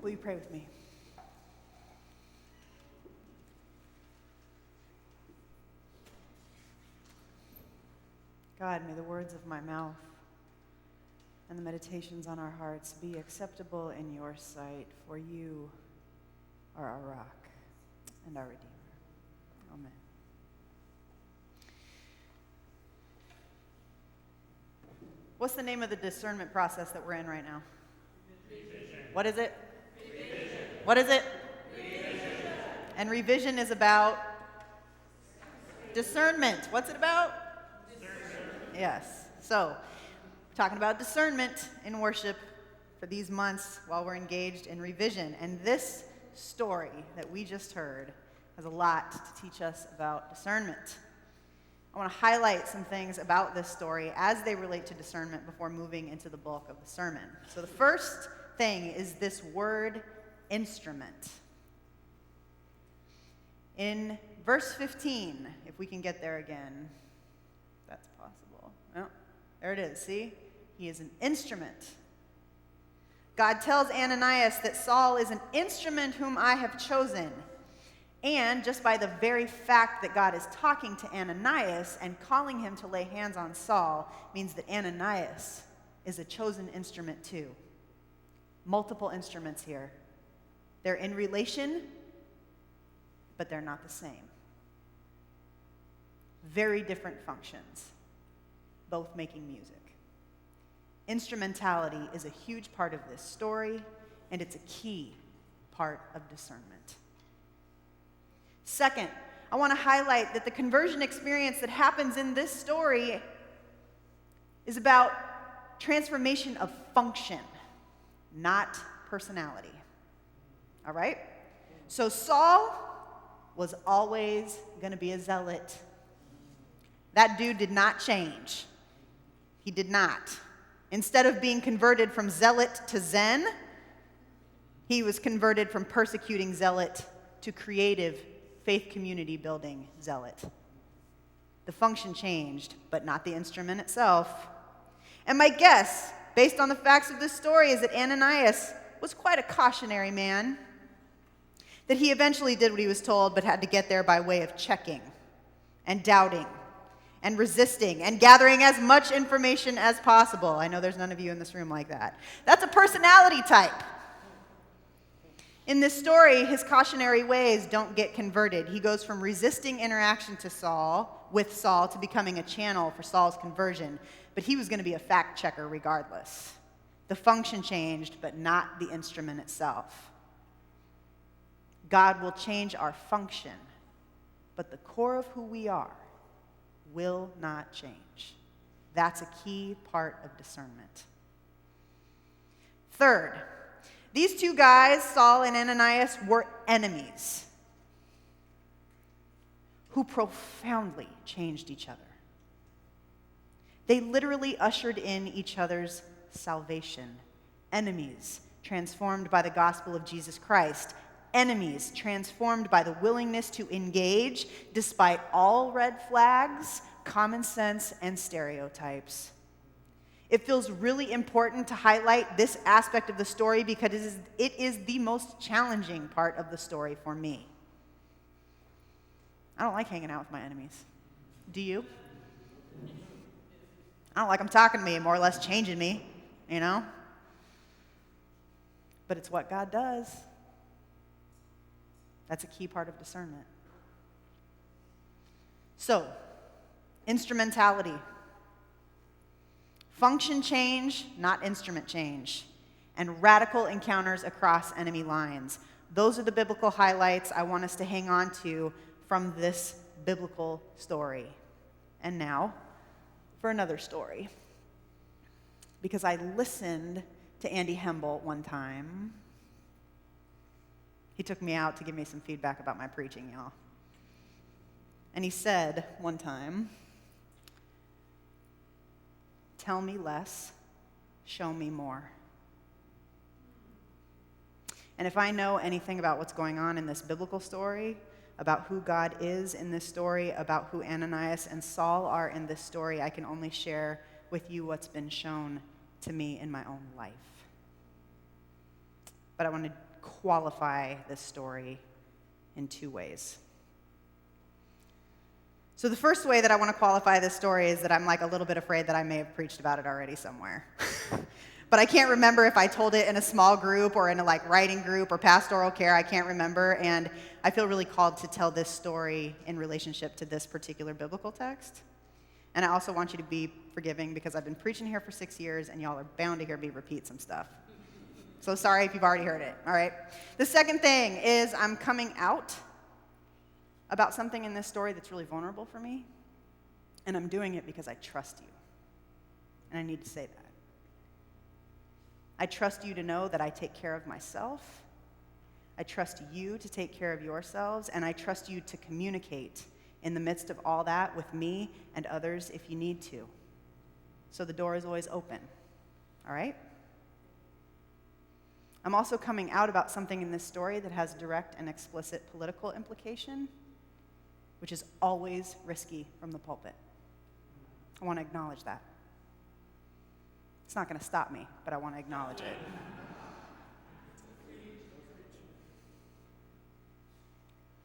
Will you pray with me? God, may the words of my mouth and the meditations on our hearts be acceptable in your sight, for you are our rock and our Redeemer. Amen. What's the name of the discernment process that we're in right now? Revision. What is it? Revision. What is it? Revision. And revision is about discernment. What's it about? Discernment. Yes. So, talking about discernment in worship for these months while we're engaged in revision. And this story that we just heard has a lot to teach us about discernment. I want to highlight some things about this story as they relate to discernment before moving into the bulk of the sermon. So the first thing is this word instrument. In verse 15, if we can get there again, if that's possible. Oh, there it is, see? He is an instrument. God tells Ananias that Saul is an instrument whom I have chosen. And just by the very fact that God is talking to Ananias and calling him to lay hands on Saul means that Ananias is a chosen instrument too. Multiple instruments here. They're in relation, but they're not the same. Very different functions, both making music. Instrumentality is a huge part of this story, and it's a key part of discernment. Second, I want to highlight that the conversion experience that happens in this story is about transformation of function, not personality. All right? So Saul was always going to be a zealot. That dude did not change. He did not. Instead of being converted from zealot to zen, he was converted from persecuting zealot to creative faith community building zealot. The function changed, but not the instrument itself. And my guess, based on the facts of this story, is that Ananias was quite a cautionary man, that he eventually did what he was told, but had to get there by way of checking and doubting and resisting and gathering as much information as possible. I know there's none of you in this room like that. That's a personality type. In this story, his cautionary ways don't get converted. He goes from resisting interaction with Saul to becoming a channel for Saul's conversion. But he was going to be a fact checker regardless. The function changed, but not the instrument itself. God will change our function, but the core of who we are will not change. That's a key part of discernment. Third, these two guys, Saul and Ananias, were enemies who profoundly changed each other. They literally ushered in each other's salvation. Enemies transformed by the gospel of Jesus Christ. Enemies transformed by the willingness to engage despite all red flags, common sense, and stereotypes. It feels really important to highlight this aspect of the story because it is the most challenging part of the story for me. I don't like hanging out with my enemies. Do you? I don't like them talking to me, more or less changing me, you know? But it's what God does. That's a key part of discernment. So, instrumentality. Function change, not instrument change. And radical encounters across enemy lines. Those are the biblical highlights I want us to hang on to from this biblical story. And now, for another story. Because I listened to Andy Hemble one time. He took me out to give me some feedback about my preaching, y'all. And he said one time, "Tell me less, show me more." And if I know anything about what's going on in this biblical story, about who God is in this story, about who Ananias and Saul are in this story, I can only share with you what's been shown to me in my own life. But I want to qualify this story in two ways. So the first way that I want to qualify this story is that I'm like a little bit afraid that I may have preached about it already somewhere. But I can't remember if I told it in a small group or in a like writing group or pastoral care. I can't remember, and I feel really called to tell this story in relationship to this particular biblical text. And I also want you to be forgiving because I've been preaching here for 6 years and y'all are bound to hear me repeat some stuff. So sorry if you've already heard it, all right? The second thing is I'm coming out about something in this story that's really vulnerable for me, and I'm doing it because I trust you. And I need to say that. I trust you to know that I take care of myself. I trust you to take care of yourselves, and I trust you to communicate in the midst of all that with me and others if you need to. So the door is always open, all right? I'm also coming out about something in this story that has direct and explicit political implication, which is always risky from the pulpit. I want to acknowledge that. It's not going to stop me, but I want to acknowledge it.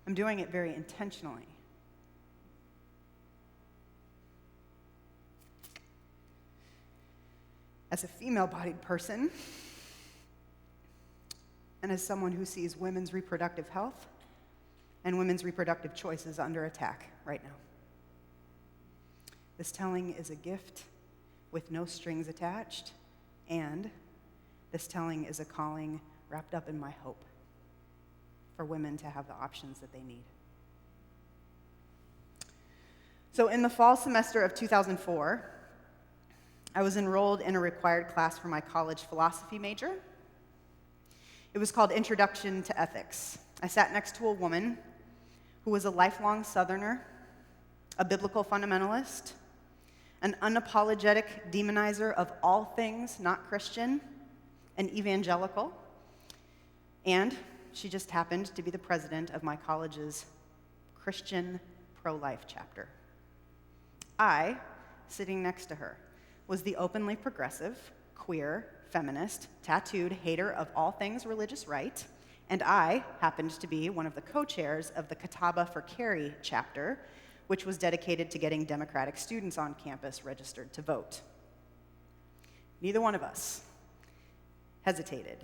I'm doing it very intentionally. As a female-bodied person, and as someone who sees women's reproductive health and women's reproductive choices under attack right now. This telling is a gift with no strings attached, and this telling is a calling wrapped up in my hope for women to have the options that they need. So in the fall semester of 2004, I was enrolled in a required class for my college philosophy major. It was called Introduction to Ethics. I sat next to a woman who was a lifelong Southerner, a biblical fundamentalist, an unapologetic demonizer of all things not Christian, an evangelical, and she just happened to be the president of my college's Christian pro-life chapter. I, sitting next to her, was the openly progressive, queer, feminist, tattooed hater of all things religious right, and I happened to be one of the co-chairs of the Catawba for Carey chapter, which was dedicated to getting Democratic students on campus registered to vote. Neither one of us hesitated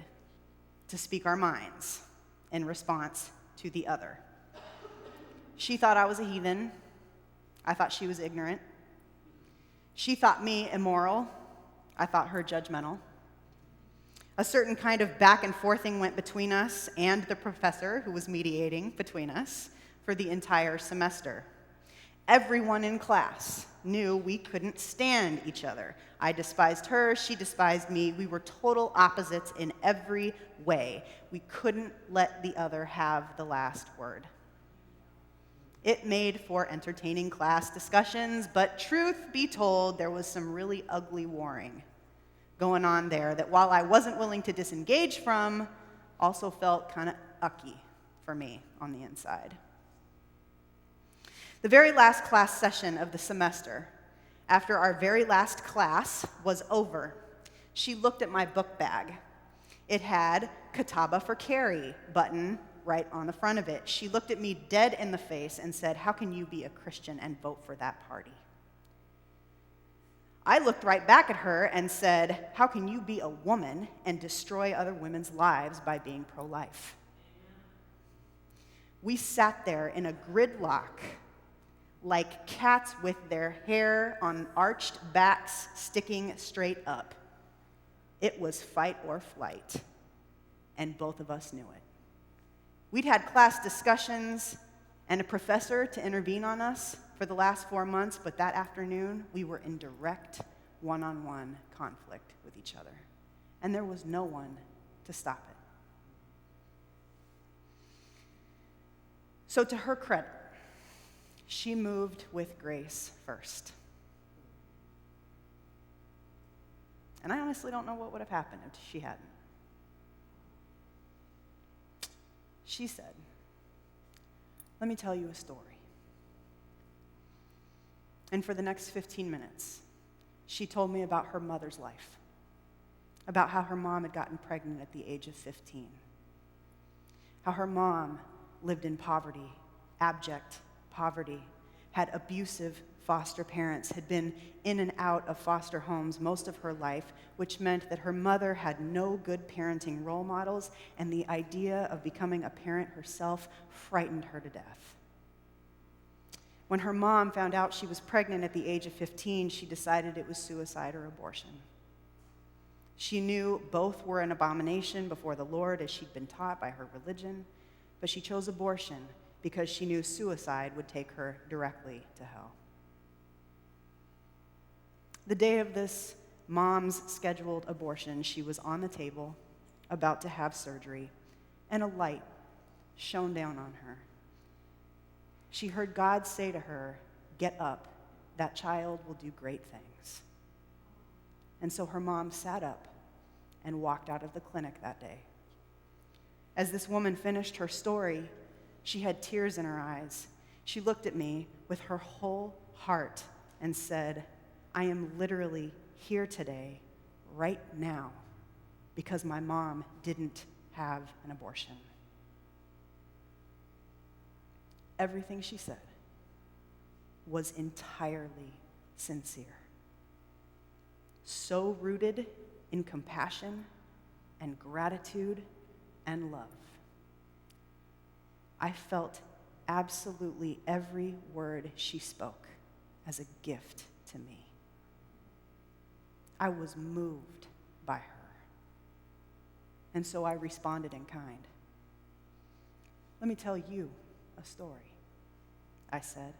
to speak our minds in response to the other. She thought I was a heathen. I thought she was ignorant. She thought me immoral. I thought her judgmental. A certain kind of back and forthing went between us and the professor who was mediating between us for the entire semester. Everyone in class knew we couldn't stand each other. I despised her, she despised me. We were total opposites in every way. We couldn't let the other have the last word. It made for entertaining class discussions, but truth be told, there was some really ugly warring going on there that while I wasn't willing to disengage from, also felt kind of ucky for me on the inside. The very last class session of the semester, after our very last class was over, she looked at my book bag. It had Catawba for Carey button right on the front of it. She looked at me dead in the face and said, "How can you be a Christian and vote for that party?" I looked right back at her and said, "How can you be a woman and destroy other women's lives by being pro-life?" We sat there in a gridlock like cats with their hair on arched backs sticking straight up. It was fight or flight, and both of us knew it. We'd had class discussions and a professor to intervene on us for the last 4 months, but that afternoon, we were in direct one-on-one conflict with each other, and there was no one to stop it. So to her credit, she moved with grace first. And I honestly don't know what would have happened if she hadn't. She said, "Let me tell you a story." And for the next 15 minutes, she told me about her mother's life, about how her mom had gotten pregnant at the age of 15, how her mom lived in poverty, abject poverty, had abusive foster parents, had been in and out of foster homes most of her life, which meant that her mother had no good parenting role models, and the idea of becoming a parent herself frightened her to death. When her mom found out she was pregnant at the age of 15, she decided it was suicide or abortion. She knew both were an abomination before the Lord, as she'd been taught by her religion, but she chose abortion because she knew suicide would take her directly to hell. The day of this mom's scheduled abortion, she was on the table, about to have surgery, and a light shone down on her. She heard God say to her, "Get up, that child will do great things." And so her mom sat up and walked out of the clinic that day. As this woman finished her story, she had tears in her eyes. She looked at me with her whole heart and said, "I am literally here today, right now, because my mom didn't have an abortion." Everything she said was entirely sincere, so rooted in compassion and gratitude and love. I felt absolutely every word she spoke as a gift to me. I was moved by her, and so I responded in kind. "Let me tell you a story," I said.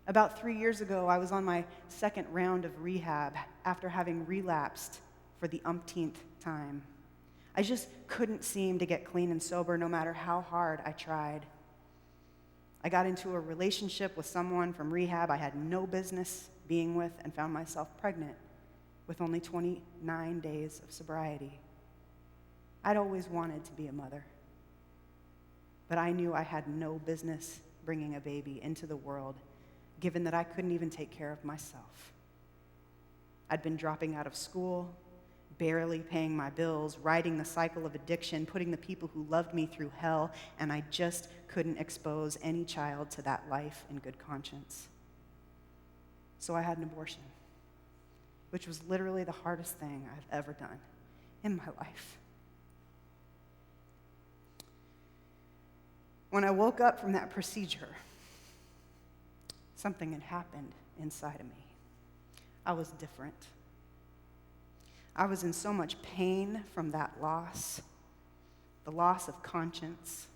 About 3 years ago, I was on my second round of rehab after having relapsed for the umpteenth time. I just couldn't seem to get clean and sober no matter how hard I tried. I got into a relationship with someone from rehab I had no business being with and found myself pregnant with only 29 days of sobriety. I'd always wanted to be a mother, but I knew I had no business bringing a baby into the world, given that I couldn't even take care of myself. I'd been dropping out of school, barely paying my bills, riding the cycle of addiction, putting the people who loved me through hell, and I just couldn't expose any child to that life in good conscience. So I had an abortion, which was literally the hardest thing I've ever done in my life. When I woke up from that procedure, something had happened inside of me. I was different. I was in so much pain from that loss, the loss of conscience,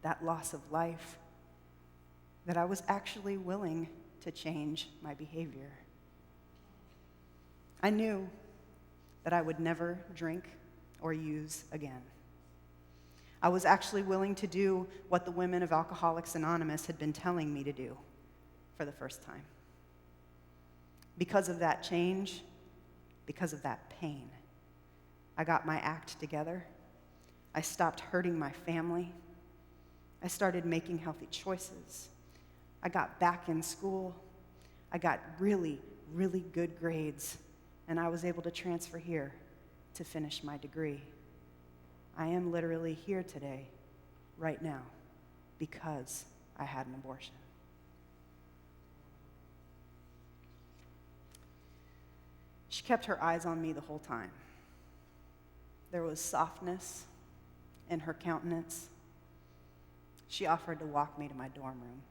that loss of life, that I was actually willing to change my behavior. I knew that I would never drink or use again. I was actually willing to do what the women of Alcoholics Anonymous had been telling me to do for the first time. Because of that change, because of that pain, I got my act together. I stopped hurting my family. I started making healthy choices. I got back in school. I got really, really good grades, and I was able to transfer here to finish my degree. I am literally here today, right now, because I had an abortion. She kept her eyes on me the whole time. There was softness in her countenance. She offered to walk me to my dorm room,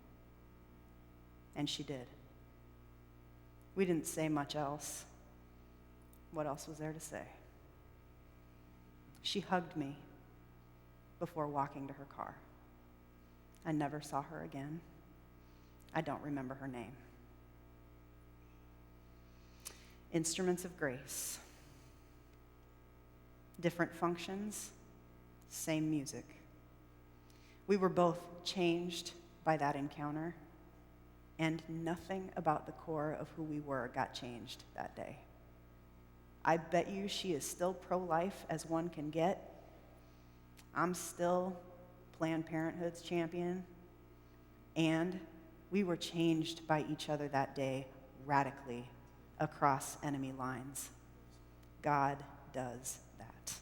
and she did. We didn't say much else. What else was there to say? She hugged me before walking to her car. I never saw her again. I don't remember her name. Instruments of grace. Different functions, same music. We were both changed by that encounter, and nothing about the core of who we were got changed that day. I bet you she is still pro-life as one can get. I'm still Planned Parenthood's champion. And we were changed by each other that day radically across enemy lines. God does that.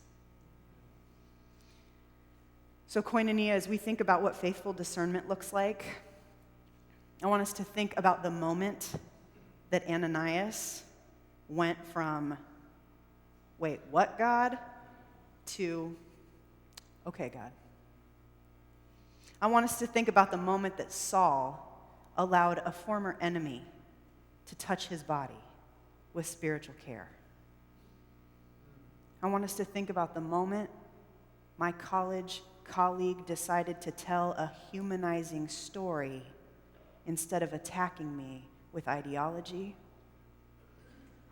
So, koinonia, as we think about what faithful discernment looks like, I want us to think about the moment that Ananias went from, wait, what, God? To, okay, God. I want us to think about the moment that Saul allowed a former enemy to touch his body with spiritual care. I want us to think about the moment my college colleague decided to tell a humanizing story instead of attacking me with ideology.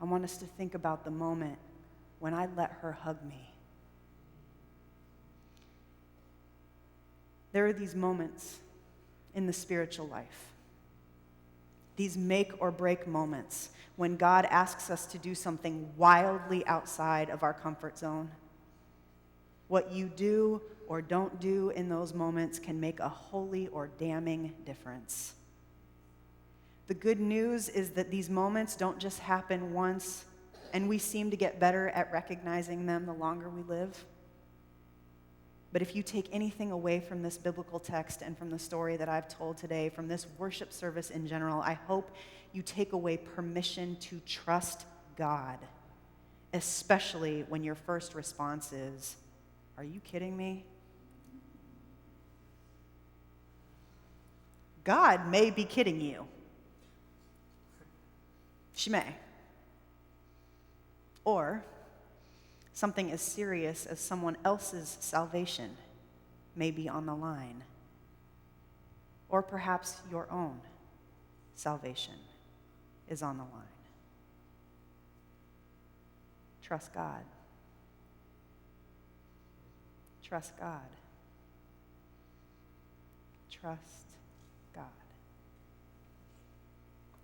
I want us to think about the moment when I let her hug me. There are these moments in the spiritual life, these make or break moments when God asks us to do something wildly outside of our comfort zone. What you do or don't do in those moments can make a holy or damning difference. The good news is that these moments don't just happen once, and we seem to get better at recognizing them the longer we live. But if you take anything away from this biblical text and from the story that I've told today, from this worship service in general, I hope you take away permission to trust God, especially when your first response is, "Are you kidding me?" God may be kidding you. She may. Or something as serious as someone else's salvation may be on the line. Or perhaps your own salvation is on the line. Trust God. Trust God. Trust God.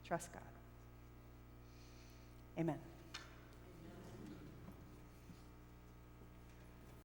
Trust God. Amen.